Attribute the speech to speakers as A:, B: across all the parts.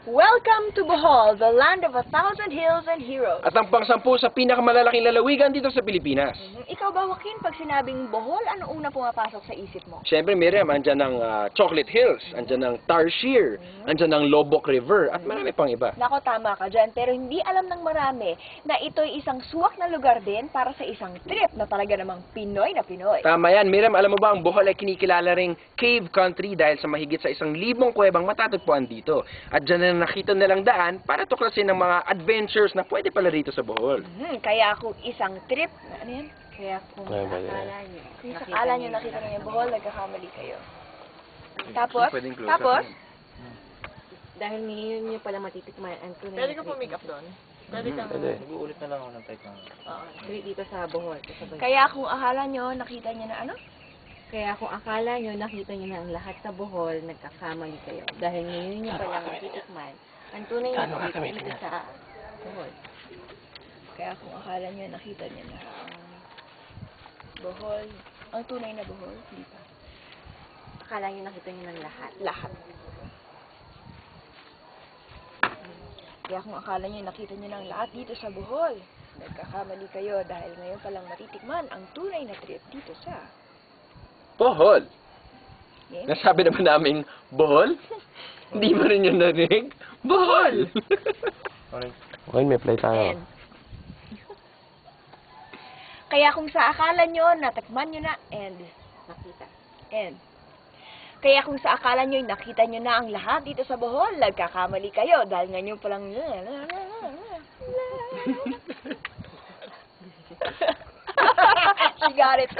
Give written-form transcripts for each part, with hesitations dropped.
A: Welcome to Bohol, the land of 1,000 hills and heroes.
B: At ang pang-sampu sa pinakamalalaking lalawigan dito sa Pilipinas.
A: Ikaw ba, Joaquin, pag sinabing Bohol, ano una pumapasok sa isip mo?
B: Siyempre, Miriam, andyan ng Chocolate Hills, andyan ng Tarsier, andyan ng Lobok River, at marami pang iba.
A: Nako, tama ka dyan, pero hindi alam ng marami na ito'y isang suwak na lugar din para sa isang trip na talaga namang Pinoy na Pinoy.
B: Tama yan, Miriam. Alam mo ba, ang Bohol ay kinikilala ring cave country dahil sa mahigit sa 1,000 kuwebang matatagpuan dito. At dyan na nakita nilang daan para tuklasin ng mga adventures na pwede pala rito sa Bohol.
A: Kaya kung isang trip, ano yan? Kaya kung akala nyo nakita nyo yung Bohol, nagkakamali kayo. Tapos,
C: dahil ngayon nyo pala matitikman ang tunay.
D: Pwede ka po-make up doon? Pwede ka
E: Mag-uulit na lang ako ng type ng...
C: Street dito sa Bohol.
A: kaya kung akala nyo, nakita nyo na ano?
C: Kaya kung akala nyo nakita nyo na ang lahat sa Bohol, nagkakamali kayo. Dahil ngayon nyo pala matitikman ang tunay na street dito sa Bohol.
A: Kaya kung akala nyo, nakita nyo na Bohol, ang tunay na Bohol, hindi pa.
C: Akala nyo nakita nyo ng lahat.
A: Lahat. Kaya kung akala nyo, nakita nyo ng lahat dito sa Bohol, nagkakamali kayo dahil ngayon palang matitikman ang tunay na trip dito sa
B: Bohol!
A: yeah?
B: Nasabi naman namin, Bohol? Hindi ba rin yun narinig? Bohol!
E: Okay, may play tayo.
A: And, kaya kung sa akala nyo, natakman nyo na, and,
C: Nakita.
A: and, kaya kung sa akala nyo, nakita nyo na ang lahat dito sa Bohol, nagkakamali kayo dahil ngayon palang she got it.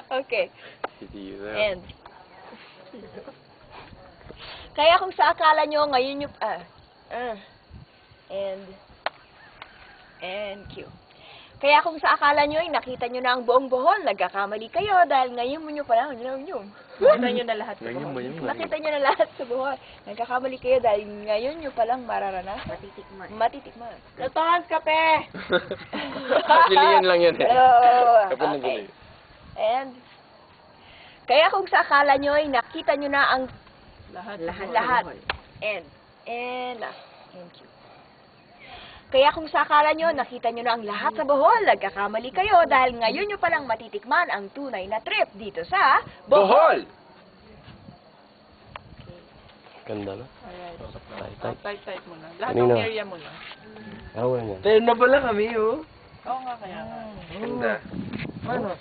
A: Okay. And, kaya kung sa akala nyo, ngayon nyo, and cue. Kaya kung sa akala nyo, nakita nyo na ang buong Bohol, nagkakamali kayo dahil ngayon mo nyo pala,
D: Nakita nyo na lahat sa Bohol.
A: nakita nyo na lahat sa Bohol. Nagkakamali kayo dahil ngayon nyo palang mararanas. Matitikman.
D: Natohan kape!
B: Pilihan lang yan eh.
A: Okay. And, kaya kung sa akala nyo, nakita nyo na ang lahat. And cue. Kaya kung sa akala nyo, nakita nyo na ang lahat sa Bohol, nagkakamali kayo dahil ngayon nyo palang matitikman ang tunay na trip dito sa
B: Bohol!
E: Ganda na.
D: Type mo na. Lahat
E: Kanina.
D: ng area mo na.
E: Ah, wala yan.
B: Tayo na pala kami, oh.
D: Oo nga kaya nga.
B: Ganda.
D: Ano?